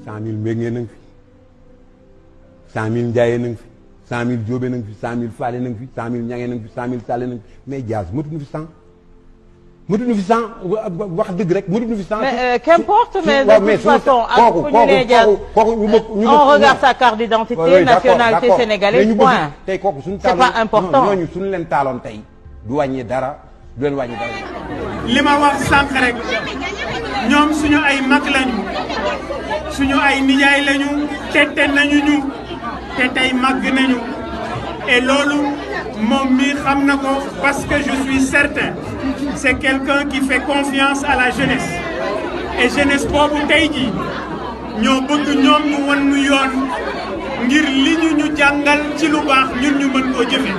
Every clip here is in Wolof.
100000 mbéngee na nga fi 100000 njaayee na nga fi 100000 jóobe na nga fi 100000 faale na nga fi 100000 ñangee na nga fi 100000 sàlle na nga fi mais Diaz mëtuñu fi 100 mëtuñu fi 100 wax dëgg rek mëtuñu fi 100. mais qu'importe mais de toute façon on regarde sa carte d'identité nationalité sénégalaise point. tey kooku suñu c'est pas important ñooñu suñu leen taaloon tey du wàññi dara du leen wàññi dara. li ma wax sànq rek ñoom suñu ay mag lañu suñu ay nijaay lañu tette nañu ñu te tey màgg nañu et loolu moom mi xam na ko parce que je suis certain c'est quelqu'un qui fait confiance à la jeunesse et jeunesse boobu tey jii ñoo bëgg ñoom ñu wan ñu yoon ngir li ñu jàngal ci lu baax ñun ñu mën koo jëfe.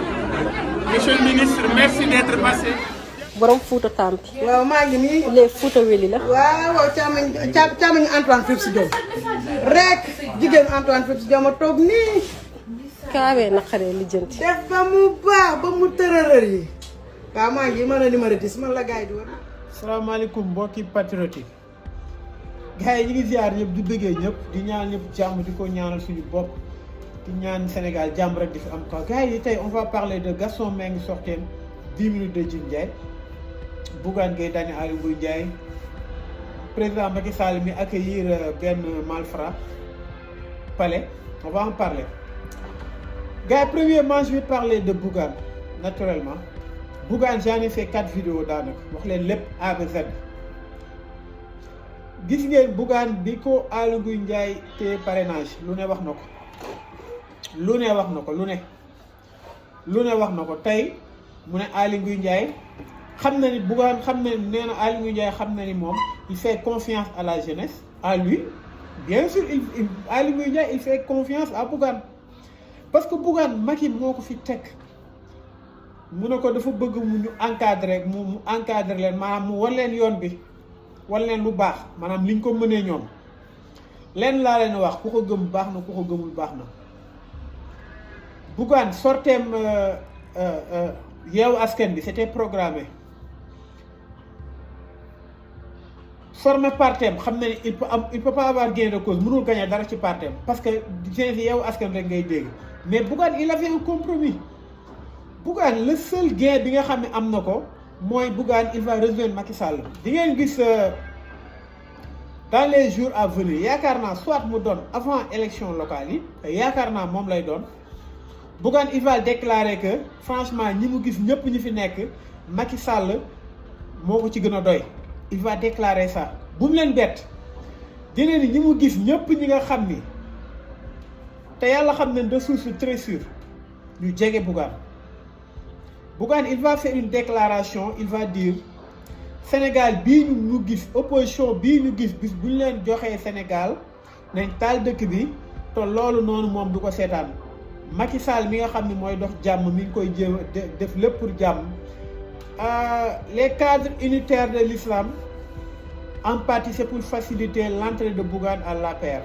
Monsieur le ministre, merci d'être passé. borom Fouta Tampi. waaw maa ngi nii. les Fouta Weli la. waaw càmmiñ Antoine Félix Diome rek jigéen Antoine Félix Diome a toog nii. kaawee naqaree lijjanti. def ba mu baax ba mu tërërër yi. waaw maa ngi mën a numéro 10 man la gars yi di war. salaamaaleykum mbokki patriotique gars yi ñu ngi ziar ñëpp di bëggee ñëpp di ñaan ñëpp jàmm di ko ñaanal suñu bopp di ñaan Sénégal jàmm rek di fi am quoi gars yi tey on va parler de Gaston Mbengue sorteem 10 minutes de Djine Ndiaye Bougane Gueye Dany Aly Ngouille Ndiaye président Macky Sall mi accueillir benn malfrat palais on va en parler gars yi premièrement je vais parler de Bougane naturellement Bougane j'en ai fait 4 vidéos daanaka wax leen lépp A ba Z gis ngeen Bougane bi ko Aly Ngouille Ndiaye te parrainage lu ne wax na ko lu ne wax na ko lu ne wax na ko tey mu ne Aly Ngouille Ndiaye xam na ni Bougane xam na nee na Aly Ngouille Ndiaye xam na ni moom il fait confiance à la jeunesse à lui bien sûr Aly Ngouille Ndiaye il fait confiance à Bougane parce que Bougane Macky moo ko fi teg mu ne ko dafa bëgg mu ñu encadrer mu encadrer leen maanaam mu wan leen yoon bi wan leen lu baax maanaam liñ ko mënee ñoom leen laa leen wax ku ko gëm baax na ku ko gëmul baax na Bougane sorteem yeewu askan bi c'était programmé formé partem xam na ni il peut pas avoir gain de cause mënul gagner dara ci partem parce que yeewu askan rek ngay dégg mais Bougane il avait un compromis Bougane le seul gain bi nga xam ne am na ko mooy Bougane il va rejoindre Macky Sall di ngeen gis dans les jours à venir yaakaar naa soit mu doon avant élection locale yi yaakaar naa moom lay doon Bougane il va déclarer que franchement ñi mu gis ñëpp ñi fi nekk Macky Sall moo ko ci gën a doy il va déclarer ça bu mu leen bett dina ni ñi mu gis ñëpp ñi nga xam ni te yàlla xam ne de source très sûre ñu jege Bougane il va faire une déclaration il va dire Sénégal bii ñu gis opposition bii ñu gis bis bu ñu leen joxee Sénégal nañ taal dëkk bi te loolu noonu moom du ko seetaan Macky Sall mi nga xam ne mooy dox jàmm mi ngi koy jéem a def lépp pour jàmm les cadres unitaires de l'islam en partie c'est pour faciliter l'entrée de Bougane à l'APR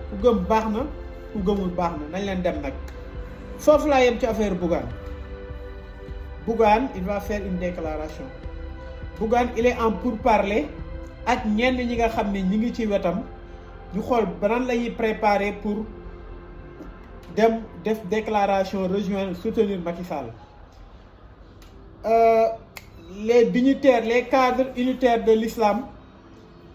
ku gëm baax na ku gëmul baax na nañ leen dem nag foofu laa yem ci affaire Bougane il va faire une déclaration Bougane il est en pourparlers ak ñenn ñi nga xam ne ñi ngi ci wetam ñu xool ban la ñuy préparer pour dem def déclaration rejoindre soutenir Macky Sall les dignitaires les cadres unitaires de l'islam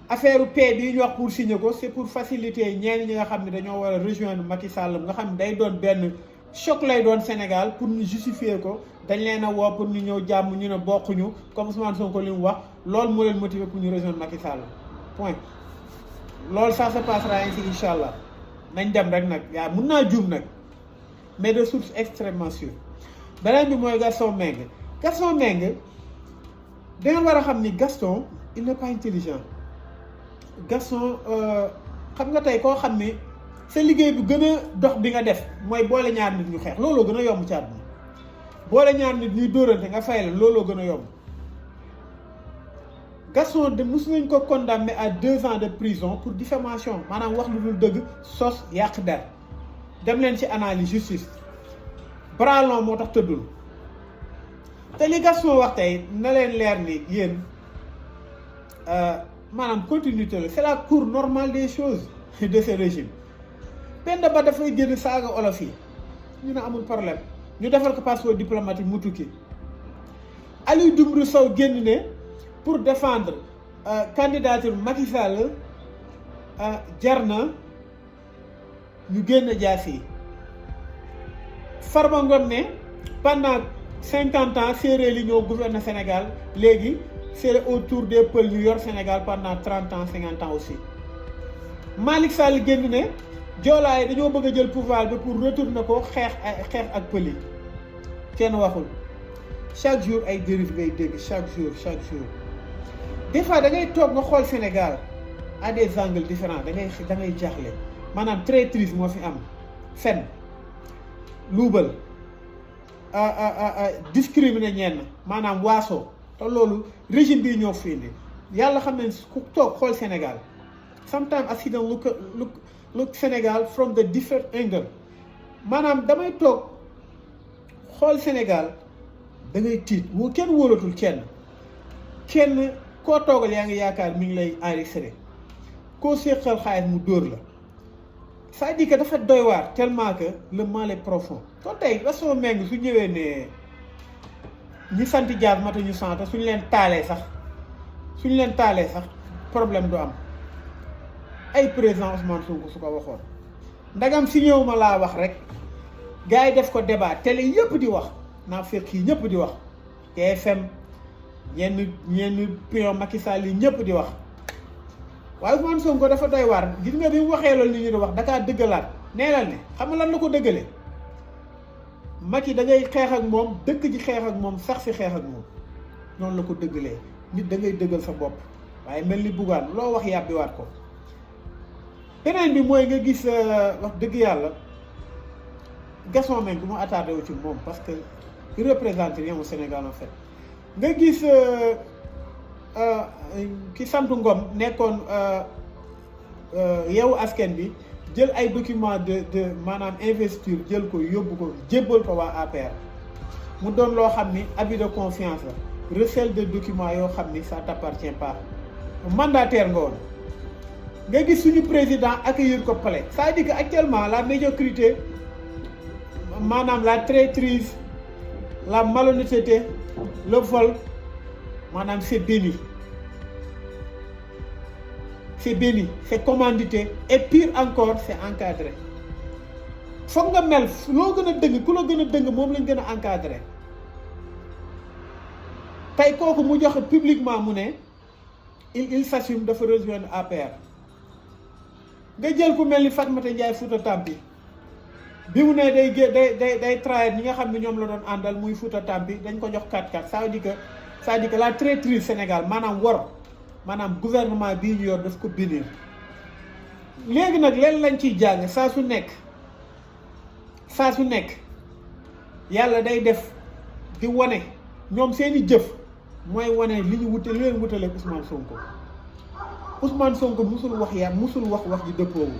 affaire paix bi ñu wax pour signer ko c'est pour faciliter ñenn ñi nga xam ne dañoo war a rejoindre Macky Sall nga xam ne day doon benn choc lay doon Sénégal pour ñu justifier ko dañ leen a woo pour ñu ñëw jàmm ñu ne bokkuñu comme Ousmane Sonko li mu wax loolu moo leen motiver pour ñu rejoindre Macky Sall point loolu ça se passera ainsi incha allah nañ dem rek nag yaa mun naa juum nag mais de source extrêmement sûre beneen bi mooy Gaston Mbengue da ngeen war a xam ni Gaston il n'est pas intelligent Gaston xam nga tey koo xam ni sa liggéey bu gën a dox bi nga def mooy boole ñaar nit ñu xeex looloo gën a yomb ci àdduna boole ñaar nit ñuy dóorante nga fay la looloo gën a yomb Gaston de mus nañ ko condamné à 2 ans de prison pour diffamation maanaam wax lu dul dëgg sos yàq der dem leen ci analyse justice bras long moo tax tëddul te li Gaston wax tey na leen leer ni yéen maanaam continuité la c'est la cour normale des choses de ce régime Penda Ba dafay génn saaga olof yi ñu ne amul problème ñu defal ko passeport diplomatique mu tukki Aliou Dembourou Sow génn ne pour défendre candidature Macky Sall jar na ñu génn jaas yi Farba Ngom ne pendant 50 ans séeréer yi ñoo gouverner Sénégal léegi c'est au tour des Peuls ñu yor Sénégal pendant 30 ans 50 ans aussi Malick Sall génn ne joolaa yi dañoo bëgg a jël pouvoir bi pour retourner ko xeex ak Pël yi kenn waxul chaque jour ay dérive ngay dégg chaque jour des fois da ngay toog nga xool Sénégal à des angles différents da ngay jaaxle maanaam traîtrise moo fi am fen luubal discriminer ñenn maanaam waaso te loolu régime bii ñoo fi indi yàlla xam ne ku toog xool Sénégal sometimes I see them look Sénégal from the different angle maanaam damay toog xool Sénégal da ngay tiit kenn wóolatul kenn koo toogal yaa ngi yaakaar mi ngi lay enregistré koo séqal xaalis mu dóor la c'est-à-dire que dafa doy waar tellement que le mal est profond kon tey Gaston Mbengue su ñëwee ne ñi sant Dias mata ñu sant suñu leen taalee sax problème du am ay président Ousmane Sonko su ko waxoon ndagam si ñëw ma laa wax rek gars yi def ko débat télé yëpp di wax naa fekk yi ñëpp di wax TFM ñenn pion Macky Sall yi ñëpp di wax waaye Ousmane Sonko dafa doy waar gis nga bi mu waxee loolu li ñu di wax dakaa dëggalaat neelal ne xam nga lan la ko dëggalee Macky da ngay xeex ak moom dëkk ji xeex ak moom sax si xeex ak moom noonu la ko dëggalee nit da ngay dëggal sa bopp waaye mel ni Bougane loo wax yàbbiwaat ko beneen bi mooy nga gis wax dëgg yàlla Gaston Mbengue mu attardé wu ci moom parce que il représente rien au Sénégal en fait nga gis ki sant Ngom nekkoon Yewwi Askan Wi jël ay documents de maanaam investiture jël ko yóbbu ko jébbal ko waa APR mu doon loo xam ni abus de confiance la recel de documents yoo xam ni ça t'appartient pas mandataire nga woon nga gis suñu président accueillir ko palais c'est-à-dire que actuellement la médiocrité maanaam la traîtrise la malhonnêteté le vol maanaam c'est béni c'est commandité et pire encore c'est encadré foog nga mel loo gën a dëng ku la gën a dëng moom lañ gën a encadré tey kooku mu joxe publiquement mu ne il s'assume dafa rejoindre APR nga jël ku mel ni Fatmata Ndiaye Fouta Tampi bi mu ne day trahir ñi nga xam ne ñoom la doon àndal muy Fouta Tampi dañ ko jox 4-4 ça veut dire que la traîtrise Sénégal maanaam maanaam gouvernement bii ñu yor daf ko bénir léegi nag leen lañ ciy jàng saa su nekk yàlla day def di wane ñoom seeni jëf mooy wane li leen wutale Ousmane Sonko musul wax wax ji dëppoowu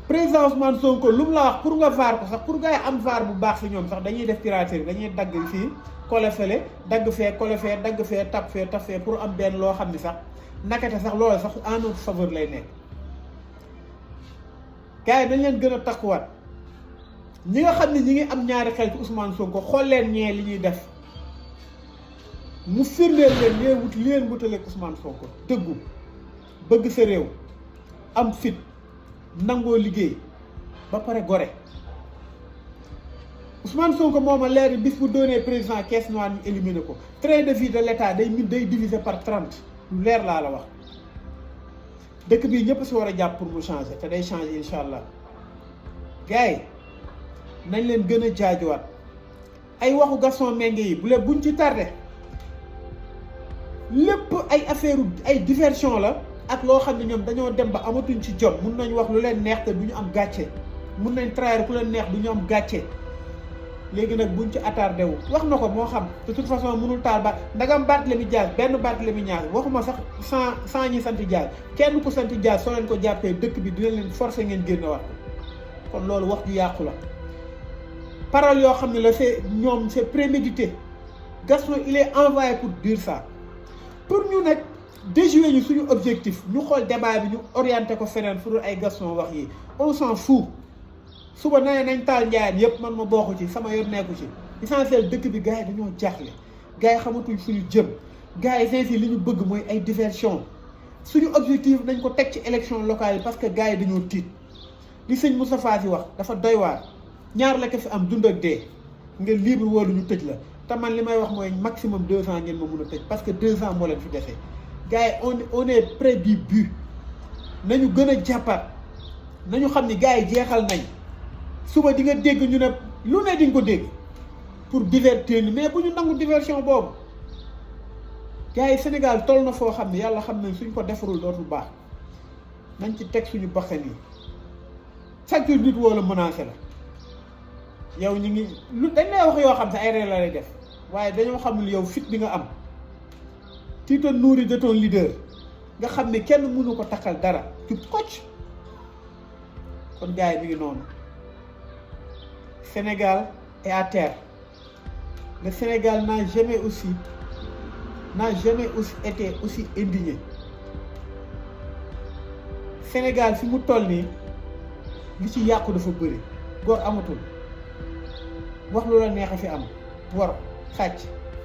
président Ousmane Sonko lu mu la wax pour nga vaar ko sax pour nga am vaar bu baax si ñoom sax dañuy def piraterie dañuy dagg fii kole fele dagg fee kole fee dagg fee tap fee pour am benn loo xam ni sax nakate sax loolu sax en notre faveur lay nekk gars yi dañ leen gën a takkuwaat ñi nga xam ne ñi ngi am ñaari xel ci Ousmane Sonko xool leen ñee li ñuy def mu firndeel leen li leen wutaleeg Ousmane Sonko dëggu bëgg sa réew am fit nangoo liggéey ba pare gore Ousmane Sonko moom a leer bis bu doonee président caisse noire ñu éliminé ko train de vie de l'état day diviser par 30 lu leer laa la wax dëkk bii ñëpp si war a jàpp pour mu changer te day changer incha allah gars yi nañ leen gën a jaajuwaat ay waxu Gaston Mbengue yi buñ ci tardé lépp ay affaire ay diversion la ak loo xam ne ñoom dañoo dem ba amatuñ ci jot mun nañ wax lu leen neex te du ñu am gàcce mun nañ trahir ku leen neex du ñu am gàcce léegi nag buñ ci attardé wu wax na ko moo xam de toute façon mënul taal ba ndagam Barthélémy Dias benn Barthélémy Dias waxuma sax sans ñi sant Dias kenn ku sant Dias soo leen ko jàppee dëkk bi dina leen forcer ngeen génn wax kon loolu wax ju yàqu la parole yoo xam ne la c'est prémédité Gaston il est envoyé pour dire ça pour ñu nag déjouer ñu suñu objectif ñu xool débat bi ñu orienté ko feneen fu dul ay Gaston wax yi on s'en fout suba nee nañ taal njaayam yëpp man ma bokku ci sama yoon nekku ci essentiel dëkk bi gars yi dañoo jaaxle gars yi xamatuñ fu ñu jëm gars yi si li ñu bëgg mooy ay diversion suñu objectif nañ ko teg ci élection locale yi parce que gars yi dañoo tiit li sëñ Moustapha Sy wax dafa doy waar ñaar la ko fi am dund ak dee nga libre wóolu ñu tëj la te man li may wax mooy maximum 2 ans ngeen ma mun a tëj parce que 2 ans moo leen fi defee gars yi on est près du but nañu gën a jàppaat nañu xam ni gars yi jeexal nañ suba di nga dégg ñu ne lu ne di nga ko dégg pour divertir ni mais bu ñu nangu diversion boobu gars yi Sénégal toll na foo xam ne yàlla xam ne suñ ko defarul dootul baax nañ ci teg suñu bakkan yi chaque jour nit woo la menacé la yow ñu ngi lu dañ lay wax yoo xam ne ay ree la lay def waaye dañoo xamul yow fit bi nga am tu te nourris de ton leader nga xam ne kenn mënu ko takkal dara jub kocc kon gars yi mi ngi noonu Sénégal est à terre le Sénégal n'a jamais aussi été aussi indigné Sénégal fi mu toll nii li ci yàqu dafa bëri góor amatul wax lu la neex a fi am war xàcc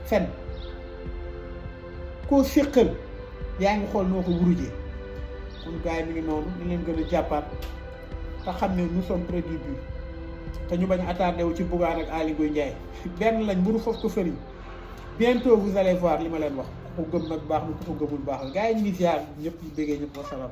fen koo séqal yaa ngi xool noo ko wurujee kon gars yi mi ngi noonu ñu leen gën a jàppaat te xam ne nous sommes près du but te ñu bañ a attardé wu ci Bougane ak Aly Ngouille Ndiaye benn lañ mburu foofu ko fëriñ bientôt vous allez voir li ma leen wax ku ko gëm nag baax na ku ko gëmul baax la gars yi ñu ngi ziar ñëpp ñu béggee ñëpp wasalaam